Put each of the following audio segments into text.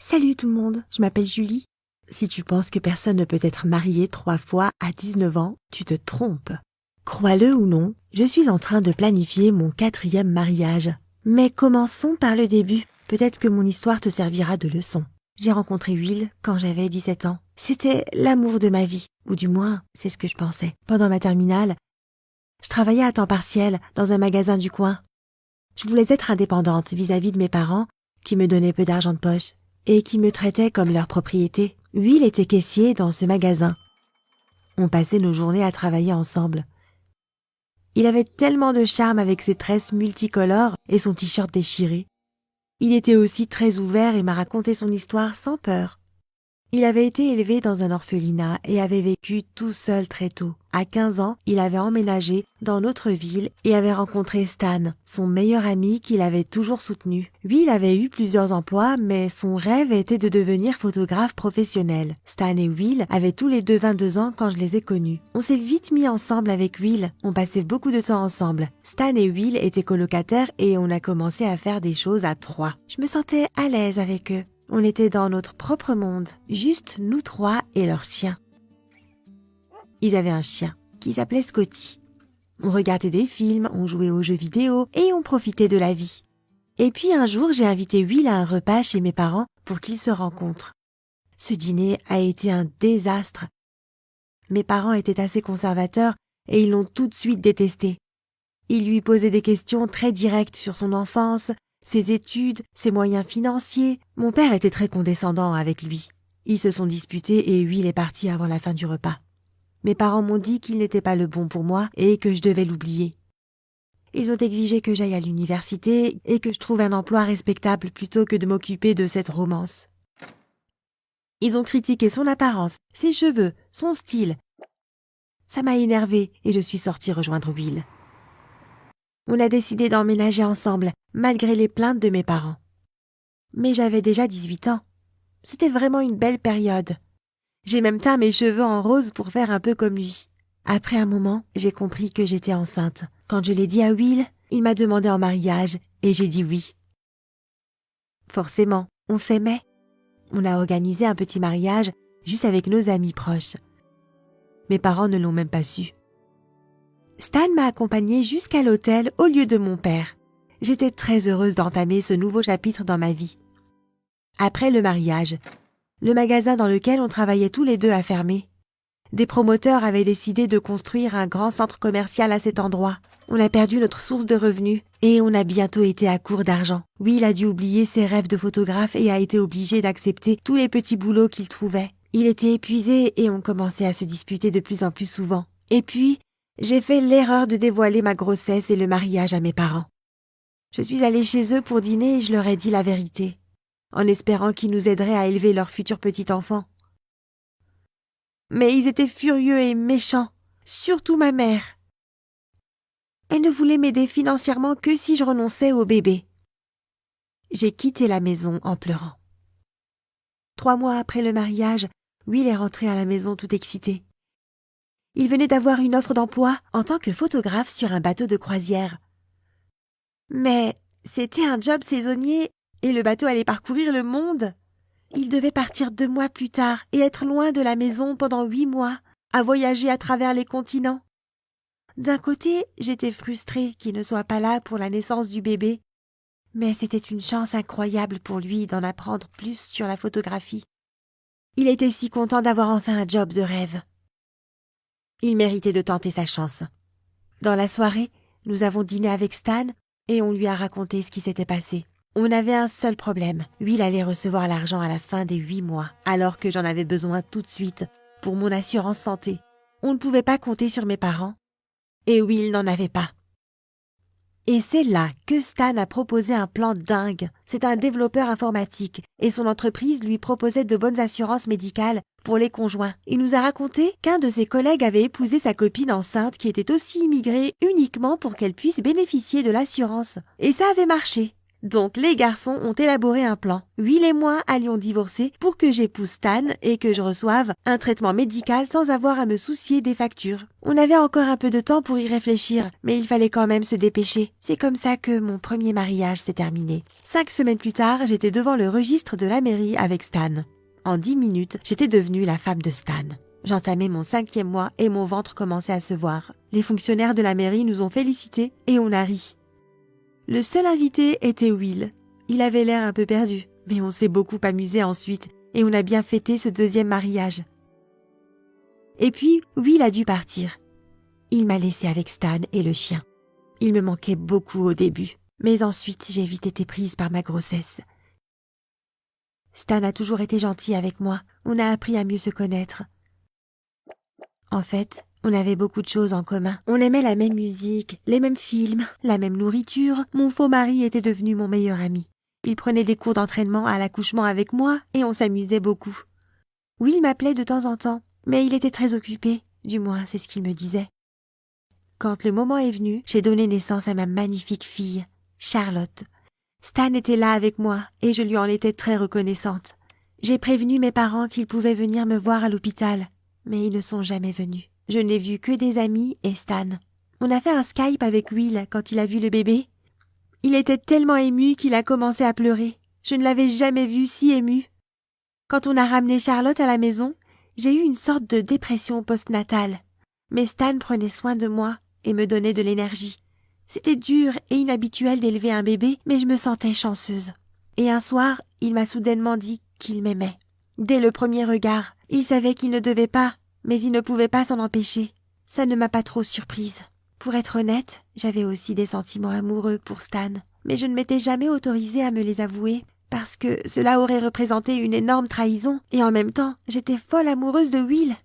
Salut tout le monde, je m'appelle Julie. Si tu penses que personne ne peut être marié 3 fois à 19 ans, tu te trompes. Crois-le ou non, je suis en train de planifier mon 4e mariage. Mais commençons par le début. Peut-être que mon histoire te servira de leçon. J'ai rencontré Will quand j'avais 17 ans. C'était l'amour de ma vie, ou du moins, c'est ce que je pensais. Pendant ma terminale, je travaillais à temps partiel dans un magasin du coin. Je voulais être indépendante vis-à-vis de mes parents, qui me donnaient peu d'argent de poche et qui me traitaient comme leur propriété. Will était caissier dans ce magasin. On passait nos journées à travailler ensemble. Il avait tellement de charme avec ses tresses multicolores et son t-shirt déchiré. Il était aussi très ouvert et m'a raconté son histoire sans peur. Il avait été élevé dans un orphelinat et avait vécu tout seul très tôt. À 15 ans, il avait emménagé dans notre ville et avait rencontré Stan, son meilleur ami qu'il avait toujours soutenu. Will avait eu plusieurs emplois, mais son rêve était de devenir photographe professionnel. Stan et Will avaient tous les deux 22 ans quand je les ai connus. On s'est vite mis ensemble avec Will. On passait beaucoup de temps ensemble. Stan et Will étaient colocataires et on a commencé à faire des choses à 3. Je me sentais à l'aise avec eux. On était dans notre propre monde, juste nous 3 et leur chien. Ils avaient un chien qui s'appelait Scotty. On regardait des films, on jouait aux jeux vidéo et on profitait de la vie. Et puis un jour, j'ai invité Will à un repas chez mes parents pour qu'ils se rencontrent. Ce dîner a été un désastre. Mes parents étaient assez conservateurs et ils l'ont tout de suite détesté. Ils lui posaient des questions très directes sur son enfance, ses études, ses moyens financiers. Mon père était très condescendant avec lui. Ils se sont disputés et Will est parti avant la fin du repas. Mes parents m'ont dit qu'il n'était pas le bon pour moi et que je devais l'oublier. Ils ont exigé que j'aille à l'université et que je trouve un emploi respectable plutôt que de m'occuper de cette romance. Ils ont critiqué son apparence, ses cheveux, son style. Ça m'a énervée et je suis sortie rejoindre Will. On a décidé d'emménager ensemble, malgré les plaintes de mes parents. Mais j'avais déjà 18 ans. C'était vraiment une belle période. J'ai même teint mes cheveux en rose pour faire un peu comme lui. Après un moment, j'ai compris que j'étais enceinte. Quand je l'ai dit à Will, il m'a demandé en mariage et j'ai dit oui. Forcément, on s'aimait. On a organisé un petit mariage juste avec nos amis proches. Mes parents ne l'ont même pas su. Stan m'a accompagnée jusqu'à l'hôtel au lieu de mon père. J'étais très heureuse d'entamer ce nouveau chapitre dans ma vie. Après le mariage, le magasin dans lequel on travaillait tous les deux a fermé. Des promoteurs avaient décidé de construire un grand centre commercial à cet endroit. On a perdu notre source de revenus et on a bientôt été à court d'argent. Will a dû oublier ses rêves de photographe et a été obligé d'accepter tous les petits boulots qu'il trouvait. Il était épuisé et on commençait à se disputer de plus en plus souvent. Et puis, j'ai fait l'erreur de dévoiler ma grossesse et le mariage à mes parents. Je suis allée chez eux pour dîner et je leur ai dit la vérité, en espérant qu'ils nous aideraient à élever leur futur petit enfant. Mais ils étaient furieux et méchants, surtout ma mère. Elle ne voulait m'aider financièrement que si je renonçais au bébé. J'ai quitté la maison en pleurant. 3 mois après le mariage, Will est rentré à la maison tout excité. Il venait d'avoir une offre d'emploi en tant que photographe sur un bateau de croisière. Mais c'était un job saisonnier et le bateau allait parcourir le monde. Il devait partir 2 mois plus tard et être loin de la maison pendant 8 mois, à voyager à travers les continents. D'un côté, j'étais frustrée qu'il ne soit pas là pour la naissance du bébé, mais c'était une chance incroyable pour lui d'en apprendre plus sur la photographie. Il était si content d'avoir enfin un job de rêve. Il méritait de tenter sa chance. Dans la soirée, nous avons dîné avec Stan et on lui a raconté ce qui s'était passé. On avait un seul problème. Will allait recevoir l'argent à la fin des 8 mois, alors que j'en avais besoin tout de suite pour mon assurance santé. On ne pouvait pas compter sur mes parents et Will n'en avait pas. Et c'est là que Stan a proposé un plan dingue. C'est un développeur informatique et son entreprise lui proposait de bonnes assurances médicales pour les conjoints. Il nous a raconté qu'un de ses collègues avait épousé sa copine enceinte qui était aussi immigrée uniquement pour qu'elle puisse bénéficier de l'assurance. Et ça avait marché. Donc les garçons ont élaboré un plan. Will et moi allions divorcer pour que j'épouse Stan et que je reçoive un traitement médical sans avoir à me soucier des factures. On avait encore un peu de temps pour y réfléchir, mais il fallait quand même se dépêcher. C'est comme ça que mon premier mariage s'est terminé. 5 semaines plus tard, j'étais devant le registre de la mairie avec Stan. En 10 minutes, j'étais devenue la femme de Stan. J'entamais mon 5e mois et mon ventre commençait à se voir. Les fonctionnaires de la mairie nous ont félicités et on a ri. Le seul invité était Will. Il avait l'air un peu perdu, mais on s'est beaucoup amusé ensuite et on a bien fêté ce 2e mariage. Et puis, Will a dû partir. Il m'a laissé avec Stan et le chien. Il me manquait beaucoup au début, mais ensuite j'ai vite été prise par ma grossesse. Stan a toujours été gentil avec moi, on a appris à mieux se connaître. En fait, on avait beaucoup de choses en commun. On aimait la même musique, les mêmes films, la même nourriture. Mon faux mari était devenu mon meilleur ami. Il prenait des cours d'entraînement à l'accouchement avec moi et on s'amusait beaucoup. Will m'appelait de temps en temps, mais il était très occupé, du moins c'est ce qu'il me disait. Quand le moment est venu, j'ai donné naissance à ma magnifique fille, Charlotte. Stan était là avec moi et je lui en étais très reconnaissante. J'ai prévenu mes parents qu'ils pouvaient venir me voir à l'hôpital, mais ils ne sont jamais venus. Je n'ai vu que des amis et Stan. On a fait un Skype avec Will quand il a vu le bébé. Il était tellement ému qu'il a commencé à pleurer. Je ne l'avais jamais vu si ému. Quand on a ramené Charlotte à la maison, j'ai eu une sorte de dépression postnatale. Mais Stan prenait soin de moi et me donnait de l'énergie. C'était dur et inhabituel d'élever un bébé, mais je me sentais chanceuse. Et un soir, il m'a soudainement dit qu'il m'aimait. Dès le premier regard, il savait qu'il ne devait pas, mais il ne pouvait pas s'en empêcher. Ça ne m'a pas trop surprise. Pour être honnête, j'avais aussi des sentiments amoureux pour Stan, mais je ne m'étais jamais autorisée à me les avouer, parce que cela aurait représenté une énorme trahison, et en même temps, j'étais folle amoureuse de Will.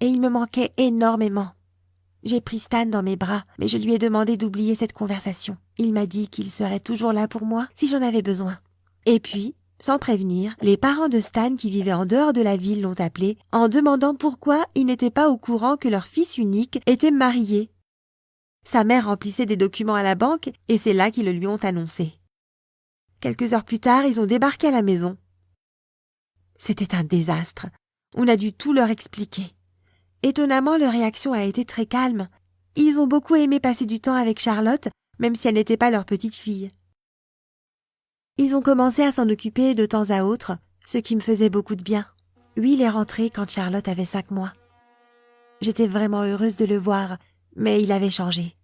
Et il me manquait énormément. J'ai pris Stan dans mes bras, mais je lui ai demandé d'oublier cette conversation. Il m'a dit qu'il serait toujours là pour moi si j'en avais besoin. Et puis, sans prévenir, les parents de Stan qui vivaient en dehors de la ville l'ont appelé en demandant pourquoi ils n'étaient pas au courant que leur fils unique était marié. Sa mère remplissait des documents à la banque et c'est là qu'ils le lui ont annoncé. Quelques heures plus tard, ils ont débarqué à la maison. C'était un désastre. On a dû tout leur expliquer. Étonnamment, leur réaction a été très calme. Ils ont beaucoup aimé passer du temps avec Charlotte, même si elle n'était pas leur petite fille. Ils ont commencé à s'en occuper de temps à autre, ce qui me faisait beaucoup de bien. Will est rentré quand Charlotte avait 5 mois. J'étais vraiment heureuse de le voir, mais il avait changé.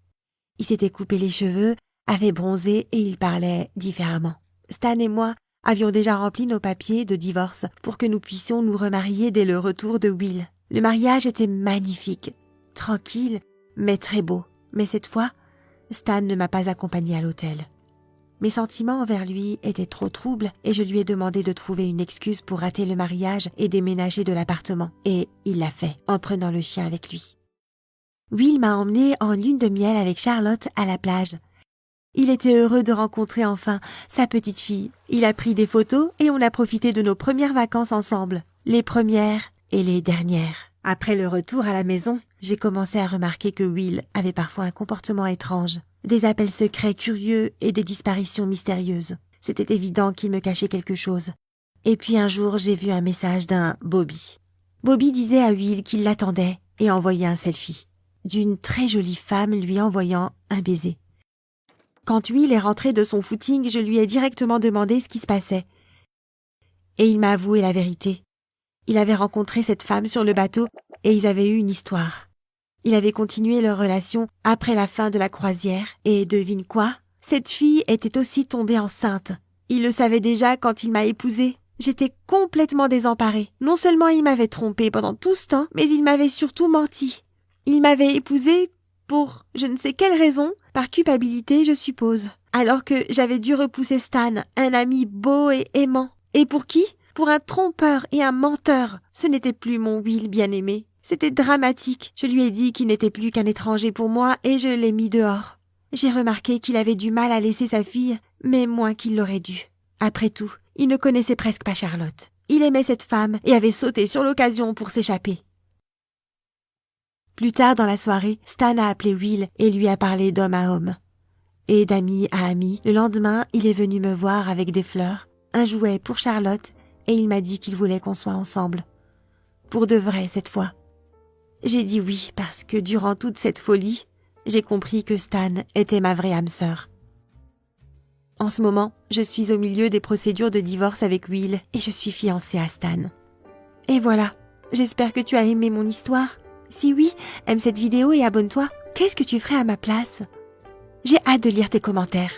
Il s'était coupé les cheveux, avait bronzé et il parlait différemment. Stan et moi avions déjà rempli nos papiers de divorce pour que nous puissions nous remarier dès le retour de Will. Le mariage était magnifique, tranquille, mais très beau. Mais cette fois, Stan ne m'a pas accompagnée à l'hôtel. Mes sentiments envers lui étaient trop troubles et je lui ai demandé de trouver une excuse pour rater le mariage et déménager de l'appartement. Et il l'a fait, en prenant le chien avec lui. Will m'a emmenée en lune de miel avec Charlotte à la plage. Il était heureux de rencontrer enfin sa petite fille. Il a pris des photos et on a profité de nos premières vacances ensemble. Les premières et les dernières. Après le retour à la maison, j'ai commencé à remarquer que Will avait parfois un comportement étrange. Des appels secrets curieux et des disparitions mystérieuses. C'était évident qu'il me cachait quelque chose. Et puis un jour, j'ai vu un message d'un Bobby. Bobby disait à Will qu'il l'attendait et envoyait un selfie d'une très jolie femme lui envoyant un baiser. Quand Will est rentré de son footing, je lui ai directement demandé ce qui se passait. Et il m'a avoué la vérité. Il avait rencontré cette femme sur le bateau et ils avaient eu une histoire. Il avait continué leur relation après la fin de la croisière et devine quoi? Cette fille était aussi tombée enceinte. Il le savait déjà quand il m'a épousée. J'étais complètement désemparée. Non seulement il m'avait trompée pendant tout ce temps, mais il m'avait surtout menti. Il m'avait épousée pour je ne sais quelle raison, par culpabilité je suppose. Alors que j'avais dû repousser Stan, un ami beau et aimant. Et pour qui? Pour un trompeur et un menteur. Ce n'était plus mon Will bien-aimé. C'était dramatique. Je lui ai dit qu'il n'était plus qu'un étranger pour moi et je l'ai mis dehors. J'ai remarqué qu'il avait du mal à laisser sa fille, mais moins qu'il l'aurait dû. Après tout, il ne connaissait presque pas Charlotte. Il aimait cette femme et avait sauté sur l'occasion pour s'échapper. Plus tard dans la soirée, Stan a appelé Will et lui a parlé d'homme à homme. Et d'ami à ami, le lendemain, il est venu me voir avec des fleurs, un jouet pour Charlotte, et il m'a dit qu'il voulait qu'on soit ensemble. Pour de vrai cette fois. J'ai dit oui parce que durant toute cette folie, j'ai compris que Stan était ma vraie âme sœur. En ce moment, je suis au milieu des procédures de divorce avec Will et je suis fiancée à Stan. Et voilà, j'espère que tu as aimé mon histoire. Si oui, aime cette vidéo et abonne-toi. Qu'est-ce que tu ferais à ma place ? J'ai hâte de lire tes commentaires.